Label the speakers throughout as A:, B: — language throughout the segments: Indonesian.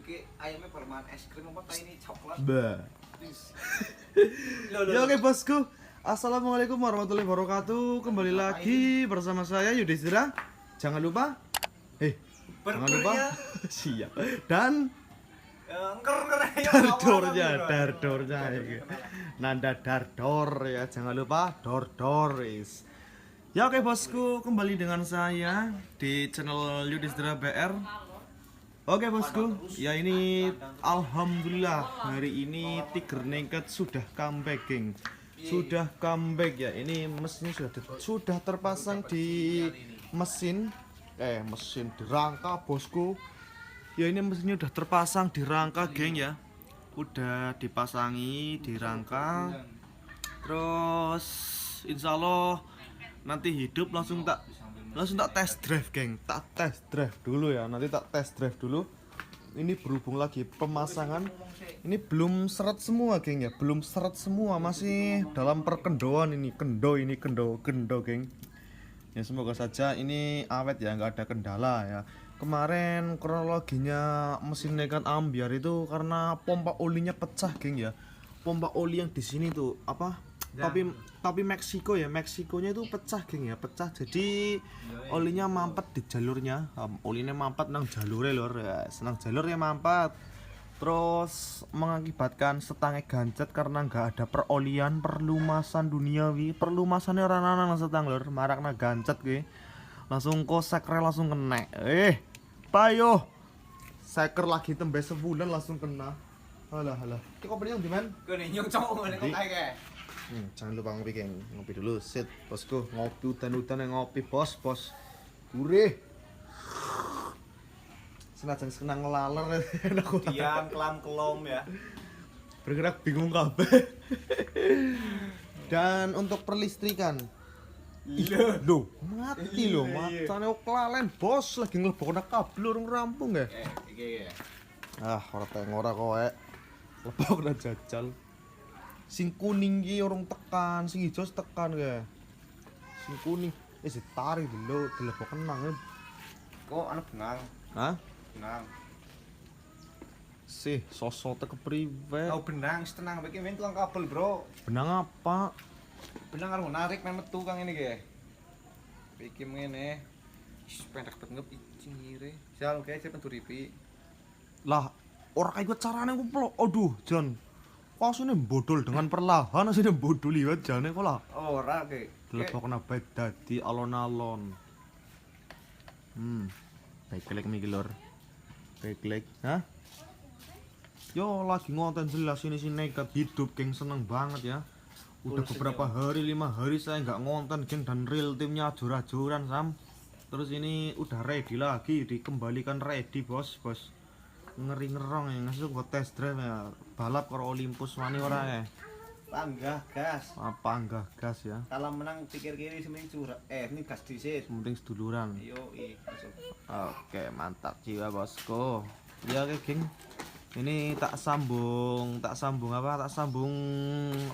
A: Iki ayamnya bermain es krim apa ini coklat.
B: Bah. Ya oke bosku. Assalamualaikum warahmatullahi wabarakatuh. Kembali lagi bersama saya Yudhistira. Jangan lupa jangan lupa siap. Dan dardornya Nanda Dardor ya, jangan lupa Dordoris. Ya oke bosku, kembali dengan saya di channel Yudhistira BR. Oke bosku, ya ini alhamdulillah hari ini Tiger Naked sudah comeback geng. Sudah comeback ya. Ini mesinnya sudah terpasang di mesin di rangka bosku. Ya ini mesinnya udah terpasang di rangka geng ya. Udah dipasangi di rangka. Terus insya Allah nanti hidup langsung tak test drive geng. Tak test drive dulu ya. Nanti tak test drive dulu. Ini berhubung lagi pemasangan. Ini belum seret semua geng ya. Belum seret semua, masih dalam perkendoan ini. Kendo geng. Ya semoga saja ini awet ya, nggak ada kendala ya. Kemarin kronologinya mesin Naked ambiar itu karena pompa olinya pecah geng ya. Pompa oli yang di sini tuh apa? Tapi Meksikonya itu pecah geng ya, pecah. Jadi olinya mampet di jalurnya. Olinya mampet nang jalure lor ya. Senang jalurnya mampet. Terus mengakibatkan setangnya gancet karena nggak ada perolian, perlumasan duniawi. Perlumasannya orang-orang nang setang lor, marakna gancet gue. Langsung sekre langsung kena. Payo. Seker lagi tembe sebulan langsung kena. Halah. Ki kopinya di mana?
A: Kene nyong cowok ngene kok kae.
B: Jangan lupa ngopi geng, ngopi dulu, sit bosku, ngopi udan-udan yang ngopi bos, gurih. Senajan senang ngelaler,
A: Diam kelam-kelom ya.
B: Bergerak bingung kabeh. Dan untuk perlistrikan, loh, mati loh, matane kelalen bos, lagi ngelebokna kabel urung rampung ya.
A: Iki ya.
B: Ora kowe. Lebokna jajal. Sing kuning ki urung tekan, sing ijo tekan kae. Sing kuning ditarik dulu, dilebok kenang.
A: Kok ana benang?
B: Hah?
A: Benang.
B: Sih, sosote kepriwe?
A: Oh, benang tenang iki men tukang kabel, Bro.
B: Benang apa?
A: Benang karo narik men metu kang ini ki. Iki ngene. Pendek banget iki ngire. Sal oke saya penturipi.
B: Lah, ora kaya carane ku. Aduh, Jon. Kok asine bodol dengan perlahan, asine bodol liwat jane kok lah.
A: Ora ki.
B: Dilebokna baik dadi alon-alon. Baik-baik mikir lor. Baik-baik, hah? Yo lagi ngonten jelas ini si Naked hidup geng, seneng banget ya. Udah beberapa hari, 5 hari saya nggak ngonten geng, dan real timnya ajur-ajuran Sam. Terus ini udah ready lagi, dikembalikan ready bos. Ngeri ngerong ya, ngasih gua test drive ya. Balap karo Olympus wani ora ya.
A: Panggah gas.
B: Apa enggak gas ya?
A: Kalau menang pikir kiri sementing curah. Ini gas disit.
B: Penting seduluran.
A: Yo masuk.
B: Oke, mantap jiwa bosku. Ya oke geng. Ini tak sambung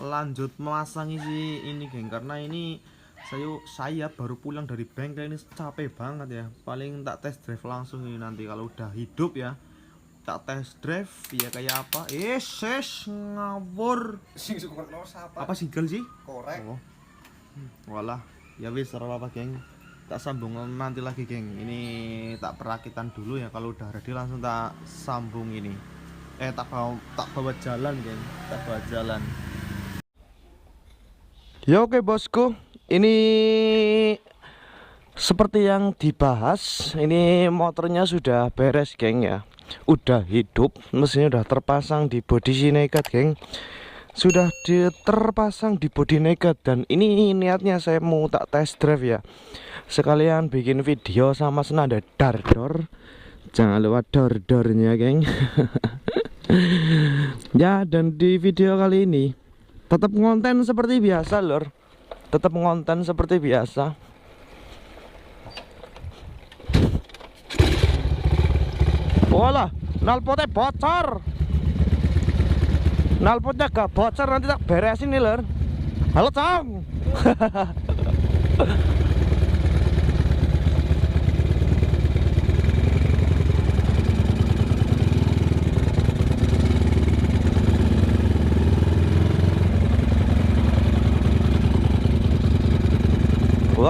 B: lanjut memasangi si ini geng, karena ini saya baru pulang dari bengkel, ini capek banget ya. Paling tak test drive langsung ini nanti kalau udah hidup ya. Tak test drive ya kayak apa? Ngawur.
A: Sing suka nomor siapa?
B: Apa single sih?
A: Korek.
B: Oh. Walah, ya wis ora apa geng. Tak sambung nanti lagi geng. Ini tak perakitan dulu ya, kalau udah ready langsung tak sambung ini. Tak bawa jalan geng, tak bawa jalan. Ya oke bosku, ini seperti yang dibahas, ini motornya sudah beres geng ya. Udah hidup, mesinnya udah terpasang di bodi si Naked geng. Sudah terpasang di bodi Naked, dan ini niatnya saya mau tak test drive ya. Sekalian bikin video sama senada Dardor. Jangan lupa Dordornya geng. Ya, dan di video kali ini tetap ngonten seperti biasa lor. Tetap ngonten seperti biasa. Walah, nalpotnya bocor. Nalpotnya gak bocor, nanti tak beresin nih lor. Halo Cong.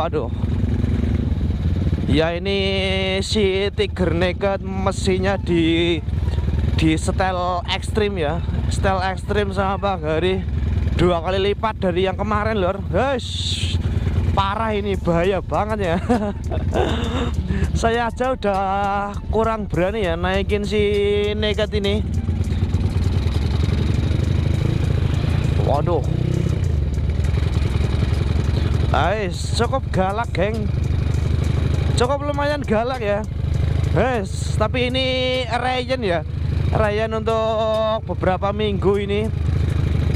B: Waduh. Ya ini si Tiger Naked mesinnya di setel ekstrim ya. Setel ekstrim sama Pak Gari 2 kali lipat dari yang kemarin lor. Hush, parah ini, bahaya banget ya. Saya aja udah kurang berani ya naikin si Naked ini. Waduh. Guys, cukup galak geng. Cukup lumayan galak ya. Guys, tapi ini Ryan ya. Ryan untuk beberapa minggu ini.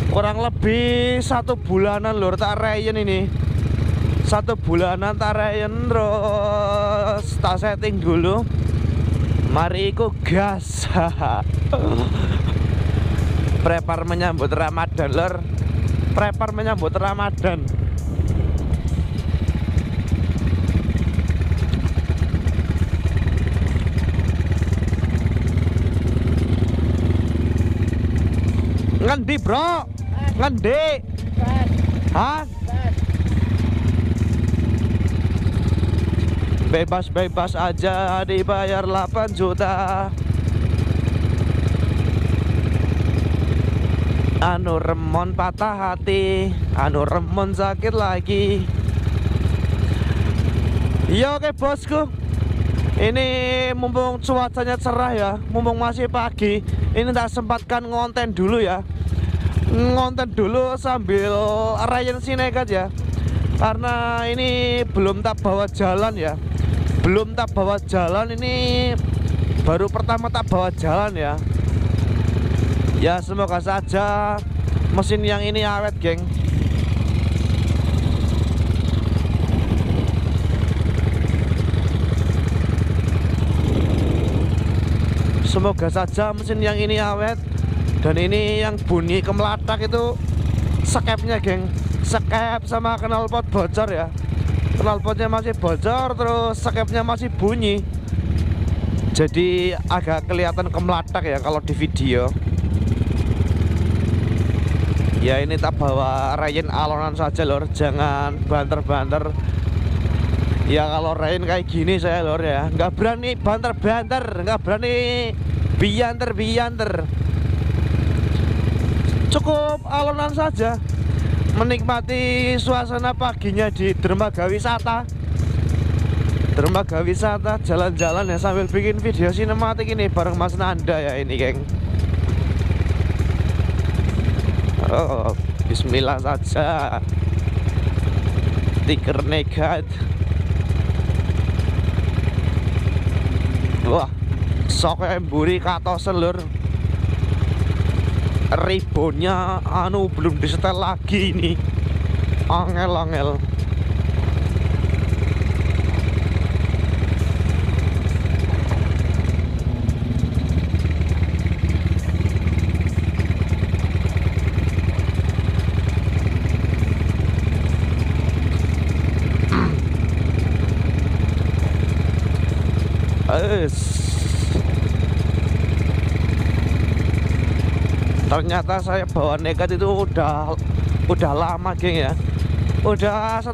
B: Kurang lebih 1 bulanan lur tak Ryan ini. 1 bulanan tak Ryan, terus tak setting dulu. Mari ikut gas. Prepare menyambut Ramadan lur. Prepare menyambut Ramadan. Ngendi bro? Ngendi? Hah? Bebas-bebas aja dibayar 8 juta. Anu remon patah hati, anu remon sakit lagi. Iya oke bosku. Ini mumpung cuacanya cerah ya, mumpung masih pagi, ini tak sempatkan ngonten dulu ya. Ngonten dulu sambil Ryan si Naked ya. Karena ini belum tak bawa jalan ya. Belum tak bawa jalan, ini baru pertama tak bawa jalan ya. Ya semoga saja mesin yang ini awet geng. Semoga saja mesin yang ini awet. Dan ini yang bunyi kemelatak itu skepnya geng. Skep sama knalpot bocor ya. Knalpotnya masih bocor, terus skepnya masih bunyi. Jadi agak kelihatan kemelatak ya kalau di video. Ya ini tak bawa Ryan alonan saja lor, jangan banter-banter. Ya kalau Ryan kayak gini saya lor ya, nggak berani banter-banter, nggak berani bianter-bianter. Cukup alonan saja, menikmati suasana paginya di dermaga wisata. Dermaga wisata, jalan-jalan ya sambil bikin video sinematik ini bareng Mas Nanda ya ini geng. Oh, bismillah saja. Tiger Naked. Wah, sok emburi katosen lur. Ribonnya anu belum disetel lagi ini. Angel-angel. Ternyata saya bawa Naked itu udah lama geng ya. Udah 1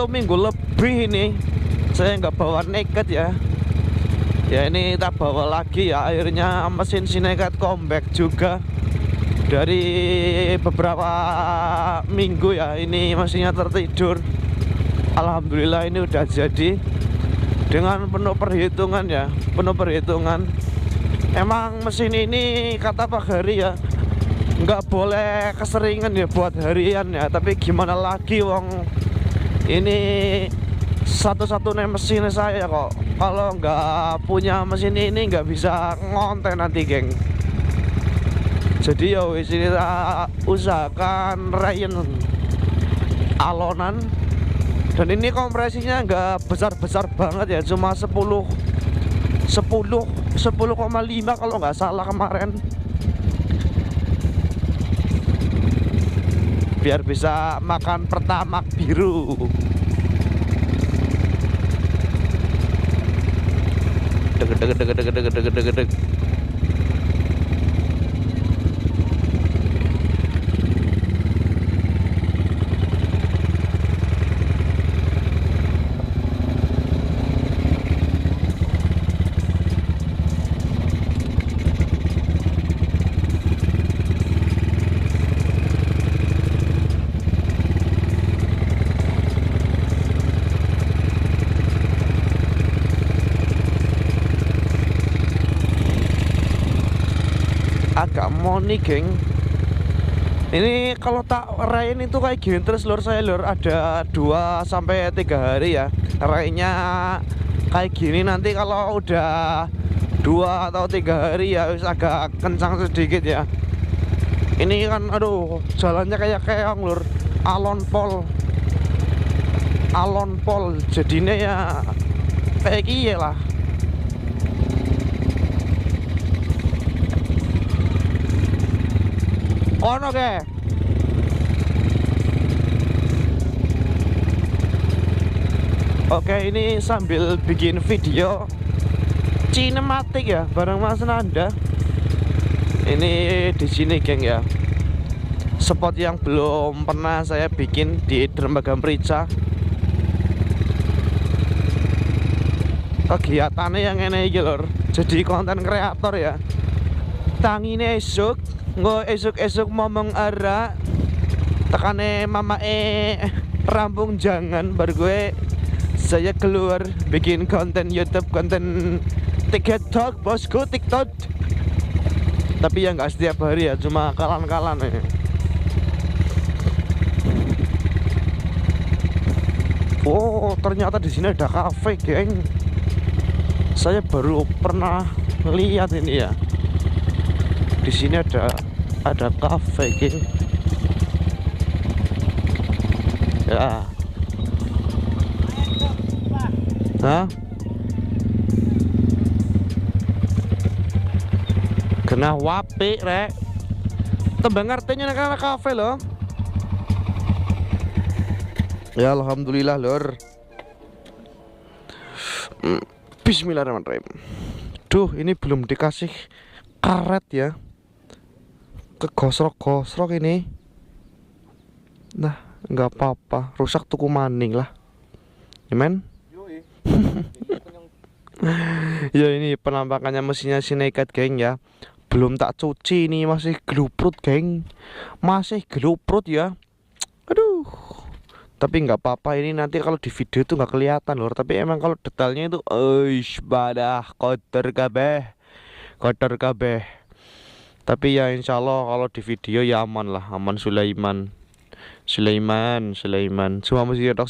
B: minggu lebih ini saya nggak bawa Naked ya. Ya ini tak bawa lagi ya, akhirnya mesin si Naked comeback juga. Dari beberapa minggu ya ini mesinnya tertidur. Alhamdulillah ini udah jadi dengan penuh perhitungan ya, penuh perhitungan. Emang mesin ini kata Pak Gari ya nggak boleh keseringan ya buat harian ya, tapi gimana lagi wong ini satu-satunya mesin saya kok. Kalau nggak punya mesin ini nggak bisa ngonten nanti geng. Jadi ya wis ini tak usahakan Ryan alonan. Dan ini kompresinya nggak besar-besar banget ya, cuma 10,5 kalau nggak salah kemarin. Biar bisa makan pertamak biru. Deg. agak moni geng. Ini kalau tak rayain itu kayak gini terus lur, saya lur, ada 2 sampai 3 hari ya rayainnya kayak gini. Nanti kalau udah 2 atau 3 hari ya wis agak kencang sedikit ya. Ini kan aduh jalannya kayak keong lur, alon pol jadinya ya kayak gini lah. Ono ke? Oke, ini sambil bikin video cinematik ya bareng Mas Nanda. Ini di sini geng ya. Spot yang belum pernah saya bikin di Dermaga Merica. Kegiatannya yang enak iki lur. Jadi konten kreator ya. Tangine esuk, esuk ngomong ara. Tekane mama rampung jangan baru gue saya keluar bikin konten YouTube, konten TikTok bosku, TikTok. Tapi ya nggak setiap hari ya, cuma kalan-kalan ya. Oh, ternyata di sini ada kafe, geng. Saya baru pernah lihat ini ya. Di sini ada kafe, geng. Ya. Hah? Kena wapi rek. Tembang artinya nak kafe loh. Ya alhamdulillah lor. Bismillahirrahmanirrahim. Duh, ini belum dikasih karet ya. Kegosrok-gosrok ini. Nah, nggak apa-apa. Rusak tuku maning lah. Ya men? Ya ini penampakannya mesinnya si nekat geng ya. Belum tak cuci ini, masih geluprut geng. Masih geluprut ya. Aduh. Tapi nggak apa-apa, ini nanti kalau di video itu nggak kelihatan lor. Tapi emang kalau detailnya itu badah kotor kabeh. Tapi ya insya Allah kalau di video ya aman lah, aman Sulaiman. Cuma masih ada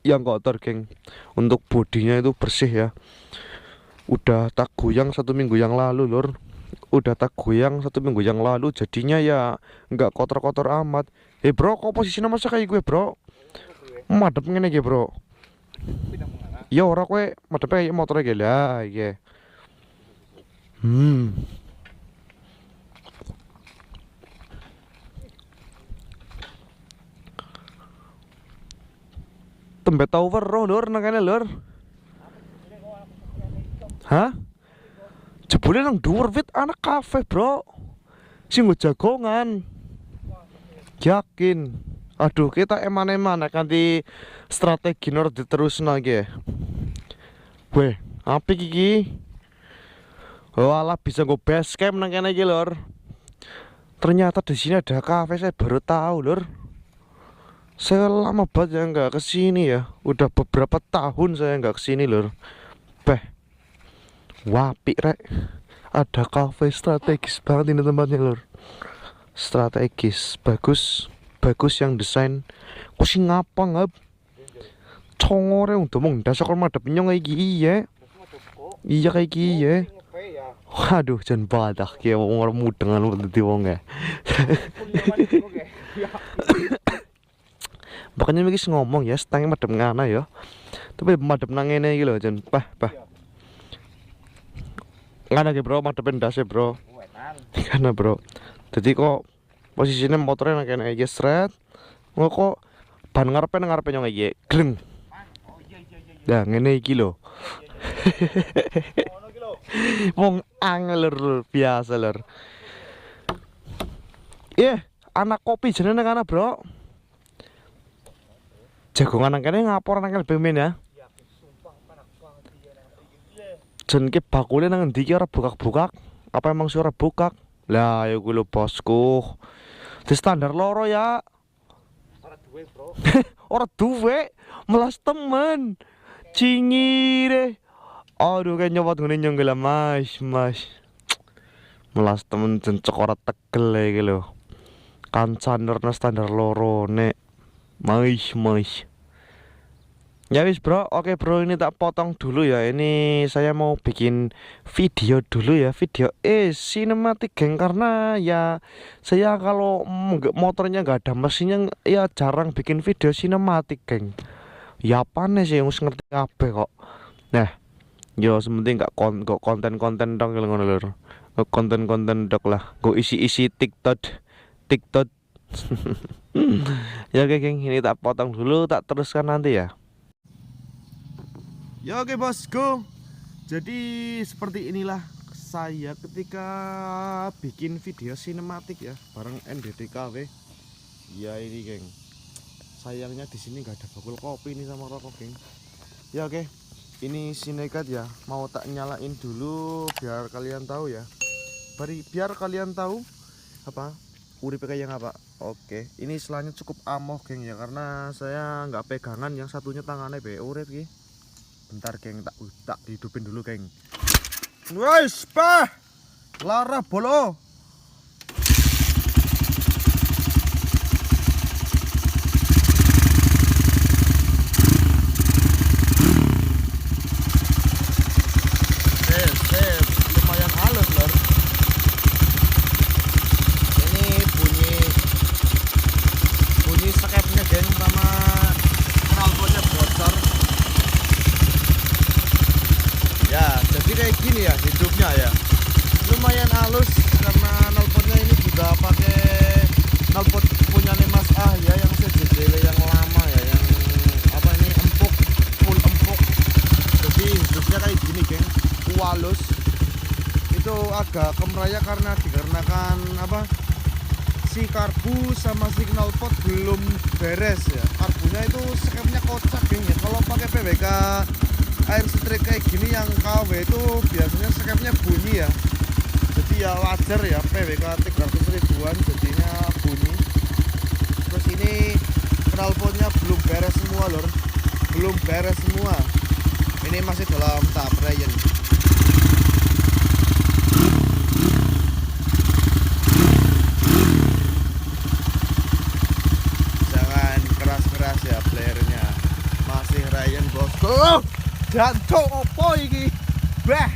B: yang kotor geng. Untuk bodinya itu bersih ya. Udah tak goyang 1 minggu yang lalu lor. Jadinya ya nggak kotor-kotor amat. Bro, kok posisinya masa kayak gue bro? Madep ngene iki bro. Ya ora kowe madep kayak motor iki lah iki. Tembe tau weruh lur nang kene lur. Hah? Jebule nang dhuwur wit anak kafe, bro. Sing nggo jagongan. Yakin. Aduh, kita eman-eman kanthi strategi nur diterusno iki. Weh, apik iki. Oh, alah bisa nggo base camp nang kene iki, lur. Ternyata di sini ada kafe, saya baru tahu, lur. Saya lama banget ya nggak kesini ya. Udah beberapa tahun saya nggak kesini, lur. Wapi rek. Ada kafe strategis banget ini tempatnya lur. Strategis, bagus yang desain. Ku sing ngapa ngap? Congore ngomong ndas kok madhep nyong kayak gini ya. Iya kayak gini ya. Waduh, jan badak ki wong ora mudengan dadi wong ya. Makanya mikir ngomong ya, setengah madhep ngana ya. Tapi madhep nang ngene iki lho jan. Pah. Ngana ki bro, madhepin ndase bro. Karena bro. Jadi kok posisinya motornya nang kene iki sret. Kok ban ngarepe nyong iki. Gleng. Nah, ngene iki lho. Wong angel lur, biasa lur. Anak kopi jenenge kana, bro. Jagongan nang kene ngapor nang LBM ya. Jen ki bakule nang endi ki ora bukak-bukak? Apa emang suara bukak? Lah ya gue lho bosku. Di standar loro ya. Ora duwe, bro. Ora duwe, melas temen. Cingire. Aduh kayak nyopot ngene nyonggel Mas. melas temen jencok ora tegel iki lho. Kancan nerna standar loro nek. Mais. Ya wis bro, oke bro, ini tak potong dulu ya. Ini saya mau bikin video dulu ya, video sinematik geng, karena ya saya kalau motornya nggak ada mesinnya ya jarang bikin video sinematik geng. Ya panes sih, harus ngerti apa kok. Nah, yo sementing nggak konten-konten dong ngono lho. Konten-konten dok lah, go isi-isi TikTok. Ya oke geng, ini tak potong dulu, tak teruskan nanti ya. Ya oke bosku, jadi seperti inilah saya ketika bikin video sinematik ya bareng NDTKW. Ya ini geng, sayangnya di sini nggak ada bakul kopi ini sama rokok geng. Ya oke, ini sinekat ya, mau tak nyalain dulu biar kalian tahu ya. Biar kalian tahu apa urip kayak yang apa. Oke, ini selanya cukup amoh geng ya, karena saya nggak pegangan, yang satunya tangannya be urip ki. Bentar geng, tak hidupin dulu geng. Wes pah lara bolo. Lumayan halus lor. Ini bunyi skepnya geng, sama knalpotnya bocor. Ya, jadi kayak gini ya hidupnya ya. Lumayan halus karena knalpotnya ini juga pakai knalpot punya Mas Ah ya, yang CJL yang lama ya, yang apa ini full empuk. Jadi hidupnya kayak gini geng, halus. Itu agak kemeraya karena dikarenakan apa? Si karbu sama si knalpot belum beres ya. Karbunya itu skemnya kocak geng ya. Kalau pakai PWK air strik kayak gini yang KW itu biasanya skemnya bunyi ya. Jadi ya wajar ya, PWK 300 ribuan jadinya bunyi. Terus ini knalpotnya belum beres semua lor, belum beres semua. Ini masih dalam tahap rayen. Jangan keras-keras ya playernya, masih rayen bosku. Jantung opo iki? Bah.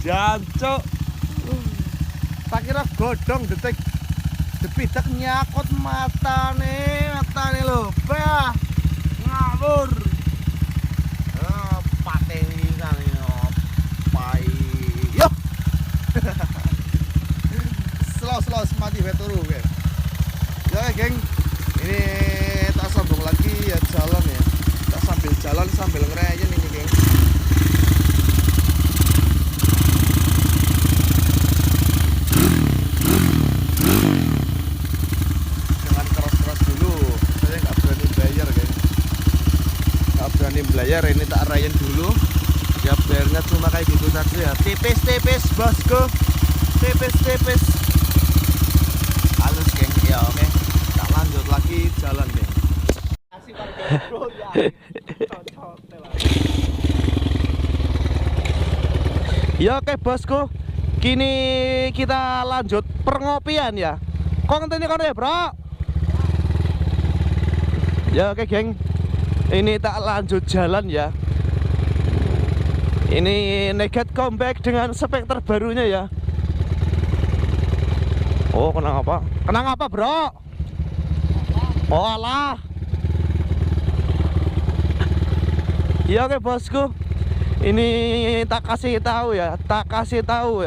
B: Jancuk. Tak kira godhong detik depitek nyakot matane lho. Bah. Ngawur. Pateni kan opai. Yo. Slow mati beturu ge. Ya geng. Ini tak sambung lagi ya jalan ya. Tak sambil jalan sambil ngerayain ini geng. Jangan keras-keras dulu. Saya nggak berani bayar geng. Nggak berani bayar, ini tak rayain dulu. Ya bayarnya cuma kayak gitu saja ya. Tipis bosku. Tipis. Halus geng ya oke. Lanjut lagi jalan deh. Ya oke bosku, kini kita lanjut pengopian ya. Kontennya kan ya bro. Ya oke geng, ini tak lanjut jalan ya. Ini Negat comeback dengan spek terbarunya ya. Oh kenang apa bro? Oh alah. Ya oke bosku, ini tak kasih tahu ya,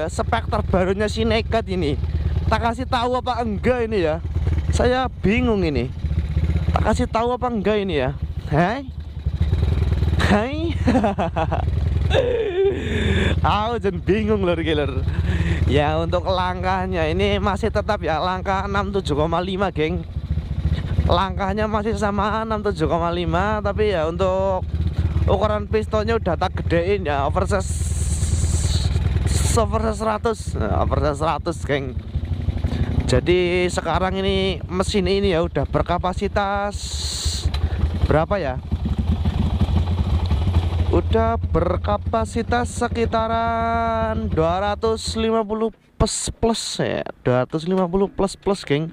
B: spek terbarunya si Negat ini. Tak kasih tahu apa enggak ini ya? Saya bingung ini. Tak kasih tahu apa enggak ini ya? Hai. Aku jen bingung lor giler. Ya untuk langkahnya ini masih tetap ya langkah 67,5 geng. Langkahnya masih sama 67,5, tapi ya untuk ukuran pistonnya udah tak gedein ya, oversize 100 geng. Jadi sekarang ini mesin ini ya udah berkapasitas berapa ya? udah berkapasitas sekitaran 250 plus ya, 250 plus geng,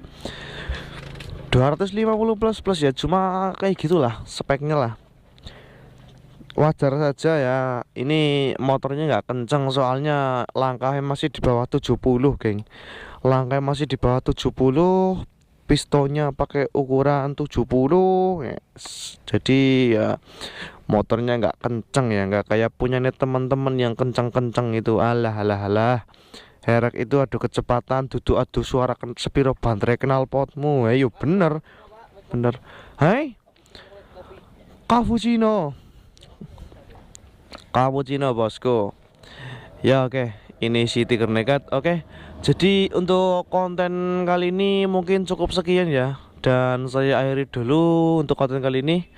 B: 250 plus ya, cuma kayak gitulah speknya lah. Wajar saja ya, ini motornya nggak kenceng soalnya langkahnya masih di bawah 70 geng, langkahnya masih di bawah 70, pistonnya pakai ukuran 70 yes. Jadi ya motornya nggak kenceng ya, nggak kayak punya nih teman-teman yang kenceng-kenceng itu. Alah herek itu adu kecepatan, duduk adu suara sepiro bantre kenal potmu. Ayo bener hai cappuccino bosku ya. Oke, ini si Tiger Nekat. Oke, jadi untuk konten kali ini mungkin cukup sekian ya, dan saya akhiri dulu untuk konten kali ini.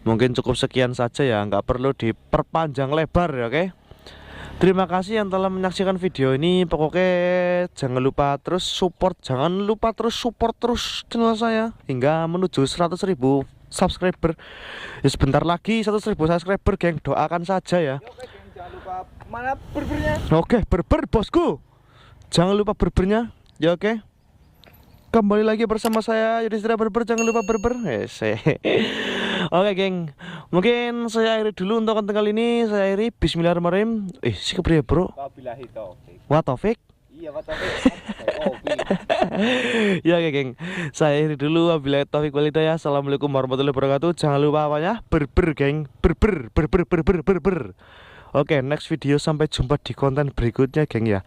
B: Mungkin cukup sekian saja ya, nggak perlu diperpanjang lebar ya. Oke, terima kasih yang telah menyaksikan video ini. Pokoknya jangan lupa terus support terus channel saya hingga menuju 100.000 subscriber. Ya sebentar lagi 100.000 subscriber geng, doakan saja ya.
A: Oke, geng, jangan lupa mana burgernya.
B: Oke, burger bosku, jangan lupa burgernya ya. Oke, kembali lagi bersama saya Yudhistira Burger, jangan lupa burger. Oke geng, mungkin saya akhiri dulu untuk konten kali ini. Saya akhiri, bismillahirrahmanirrahim. Si kepriye bro?
A: Wabillahi taufik.
B: Wa taufik.
A: Iya, wa taufik.
B: Ya oke geng, saya akhiri dulu, wabillahi taufik wal hidayah. Assalamualaikum warahmatullahi wabarakatuh. Jangan lupa apanya, burger geng, burger. Oke, next video, sampai jumpa di konten berikutnya geng ya.